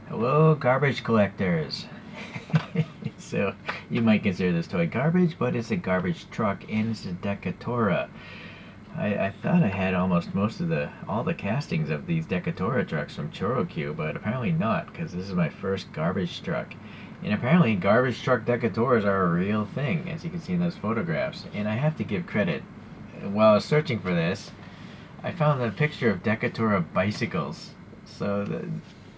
Hello, garbage collectors. So, you might consider this toy garbage, but it's a garbage truck and it's a Dekotora. I thought I had almost all the castings of these Dekotora trucks from ChoroQ, but apparently not, because this is my first garbage truck. And apparently, garbage truck Dekotoras are a real thing, as you can see in those photographs. And I have to give credit. While I was searching for this, I found a picture of Dekotora bicycles.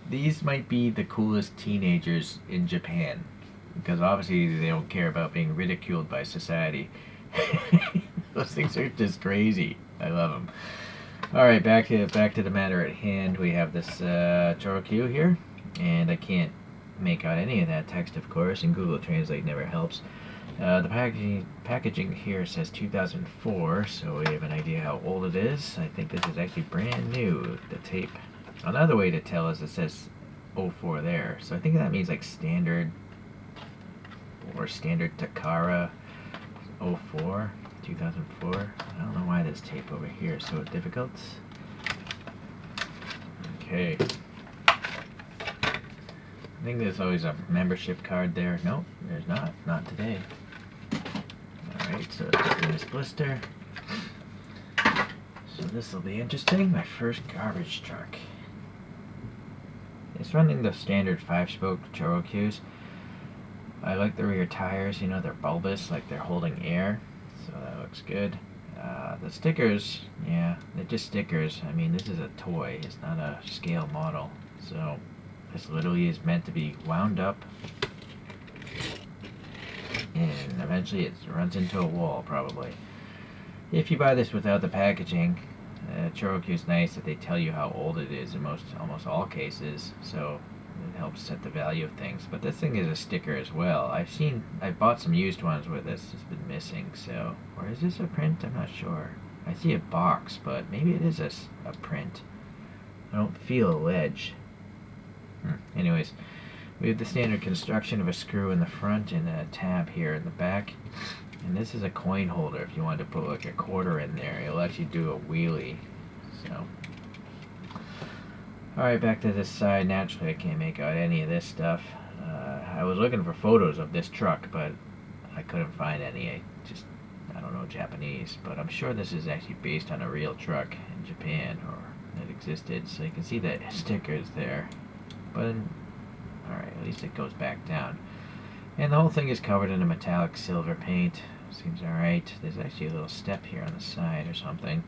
These might be the coolest teenagers in Japan, because obviously they don't care about being ridiculed by society. Those things are just crazy. I love them. All right, back to the matter at hand. We have this ChoroQ here, and I can't make out any of that text, of course, and Google Translate never helps. The packaging here says 2004, so we have an idea how old it is. I think this is actually brand new, the tape. Another way to tell is it says 04 there, so I think that means like standard or standard Takara 04, 2004. I don't know why this tape over here is so difficult. Okay. I think there's always a membership card there. Nope, there's not. Not today. Alright, so it's just in this blister. So this will be interesting. My first garbage truck. It's running the standard 5-spoke ChoroQs. I like the rear tires, you know, they're bulbous, like they're holding air. So that looks good. The stickers, yeah, they're just stickers. I mean, this is a toy. It's not a scale model. So this literally is meant to be wound up, and eventually it runs into a wall, probably. If you buy this without the packaging, ChoroQ is nice that they tell you how old it is in almost all cases, so it helps set the value of things. But this thing is a sticker as well. I've bought some used ones where this has been missing, so, or is this a print? I'm not sure. I see a box, but maybe it is a print. I don't feel a ledge. Anyways, we have the standard construction of a screw in the front and a tab here in the back. And this is a coin holder if you wanted to put like a quarter in there. It'll actually do a wheelie. So, alright, back to this side. Naturally, I can't make out any of this stuff. I was looking for photos of this truck, but I couldn't find any. I don't know Japanese, but I'm sure this is actually based on a real truck in Japan, or that existed. So you can see the stickers there. But, alright, at least it goes back down. And the whole thing is covered in a metallic silver paint. Seems alright. There's actually a little step here on the side or something.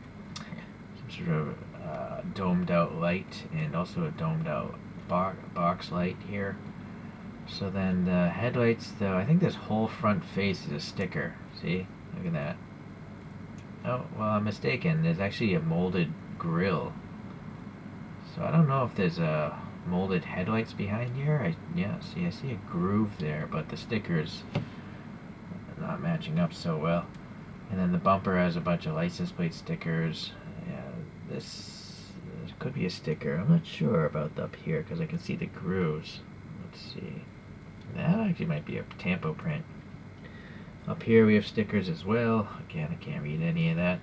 Some sort of domed out light, and also a domed out box light here. So then the headlights, though, I think this whole front face is a sticker. See? Look at that. Oh, well, I'm mistaken. There's actually a molded grill. So I don't know if there's a molded headlights behind here. I see a groove there, but the stickers are not matching up so well. And then the bumper has a bunch of license plate stickers. Yeah, this could be a sticker. I'm not sure about up here because I can see the grooves. Let's see. That actually might be a tampo print. Up here we have stickers as well. Again, I can't read any of that.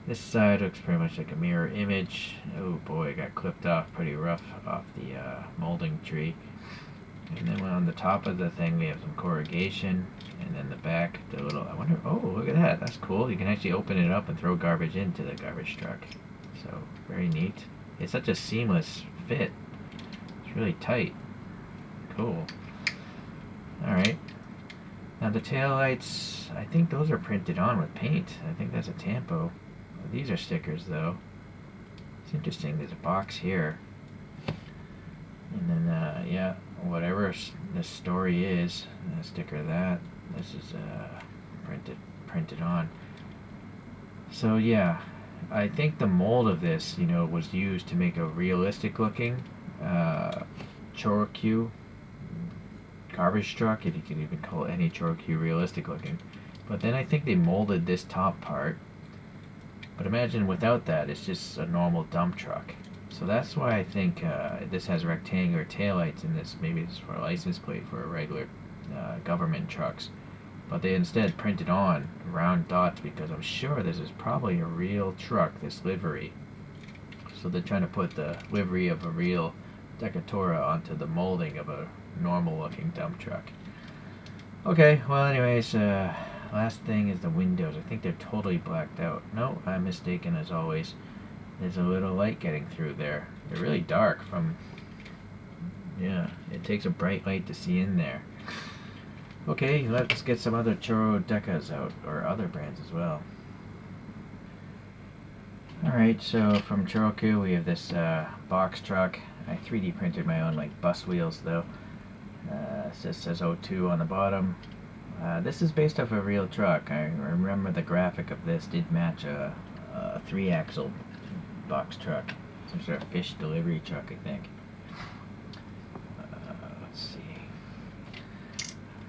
This side looks pretty much like a mirror image. Oh boy, it got clipped off pretty rough off the molding tree. And then on the top of the thing we have some corrugation. And then the back, oh, look at that. That's cool. You can actually open it up and throw garbage into the garbage truck. So, very neat. It's such a seamless fit. It's really tight. Cool. Alright. Now the taillights, I think those are printed on with paint. I think that's a tampo. These are stickers, though. It's interesting. There's a box here. And then, yeah, whatever this story is, a sticker of that. This is printed on. So, yeah, I think the mold of this, was used to make a realistic-looking ChoroQ garbage truck, if you can even call any ChoroQ realistic-looking. But then I think they molded this top part. But imagine without that, it's just a normal dump truck. So that's why I think this has rectangular taillights in this. Maybe it's for a license plate for a regular government trucks. But they instead printed on round dots because I'm sure this is probably a real truck, this livery. So they're trying to put the livery of a real Dekotora onto the molding of a normal looking dump truck. Okay, well anyways, last thing is the windows. I think they're totally blacked out. No, I'm mistaken as always. There's a little light getting through there. They're really dark from... Yeah, it takes a bright light to see in there. Okay, let's get some other Choro Decas out, or other brands as well. Alright, so from ChoroQ we have this box truck. I 3D printed my own like bus wheels though. It says O2 on the bottom. This is based off a real truck. I remember the graphic of this did match a 3-axle box truck. Some sort of fish delivery truck, I think. Let's see.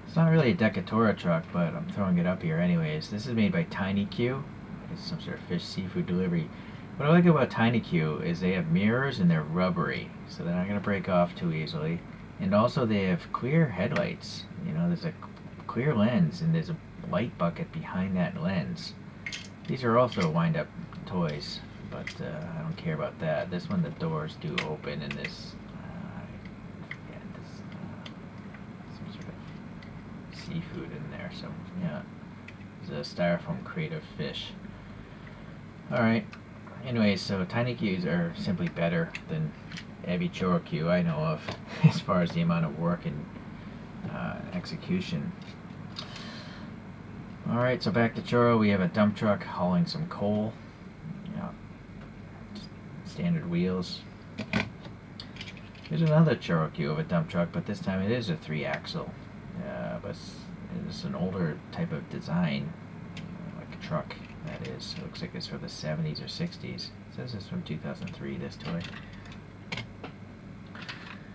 It's not really a Dekotora truck, but I'm throwing it up here anyways. This is made by TinyQ. It's some sort of fish seafood delivery. What I like about TinyQ is they have mirrors and they're rubbery, so they're not going to break off too easily. And also they have clear headlights. You know, there's a clear lens and there's a light bucket behind that lens. These are also wind-up toys, but I don't care about that. This one, the doors do open, and this, some sort of seafood in there. So yeah, there's a styrofoam crate of fish. All right. Anyways, so TinyQs are simply better than every ChoroQ I know of as far as the amount of work and execution. Alright, so back to Choro, we have a dump truck hauling some coal. Yeah, standard wheels. Here's another ChoroQ of a dump truck, but this time it is a 3-axle. But it's an older type of design, like a truck. That is. It looks like it's from the 70s or 60s. It says it's from 2003, this toy.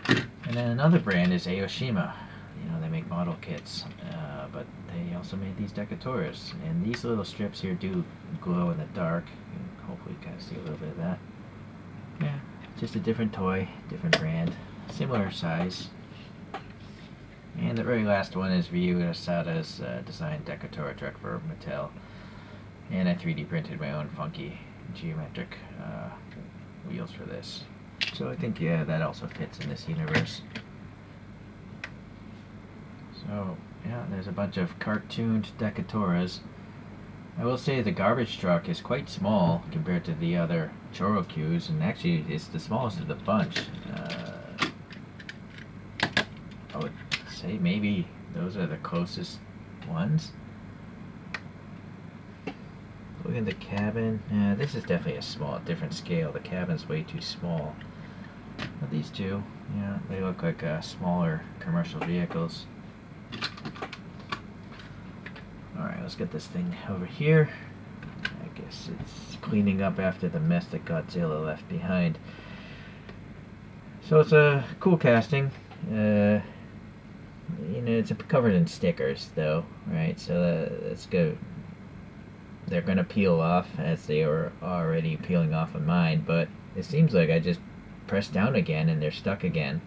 And then another brand is Aoshima. You know, they make model kits, but they also made these Dekotoras. And these little strips here do glow in the dark. You can hopefully kind of see a little bit of that. Yeah, just a different toy, different brand, similar size. And the very last one is Ryu Asada's designed Dekotora truck for Mattel. And I 3D printed my own funky geometric wheels for this. So I think, yeah, that also fits in this universe. So, yeah, there's a bunch of cartooned Dekotoras. I will say the garbage truck is quite small compared to the other ChoroQs, and actually it's the smallest of the bunch. I would say maybe those are the closest ones. Look at the cabin. Yeah, this is definitely a small, different scale. The cabin's way too small. But these two, yeah, they look like smaller commercial vehicles. Alright, let's get this thing over here. I guess it's cleaning up after the mess that Godzilla left behind. So it's a cool casting. You know, it's covered in stickers, though, right? So that's good. They're gonna peel off as they were already peeling off of mine, but it seems like I just press down again and they're stuck again.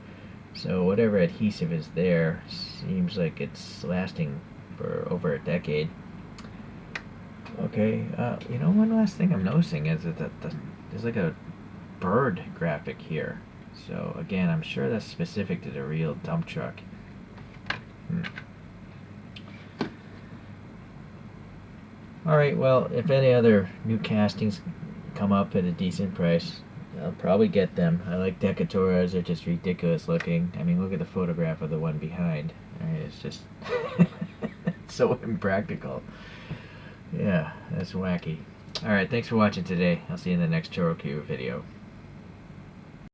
So whatever adhesive is there seems like it's lasting for over a decade. Okay, you know, one last thing I'm noticing is that there's like a bird graphic here. So again, I'm sure that's specific to the real dump truck. Alright, well, if any other new castings come up at a decent price, I'll probably get them. I like Dekotoras, they're just ridiculous looking. I mean, look at the photograph of the one behind. It's just so impractical. Yeah, that's wacky. Alright, thanks for watching today. I'll see you in the next ChoroQ video.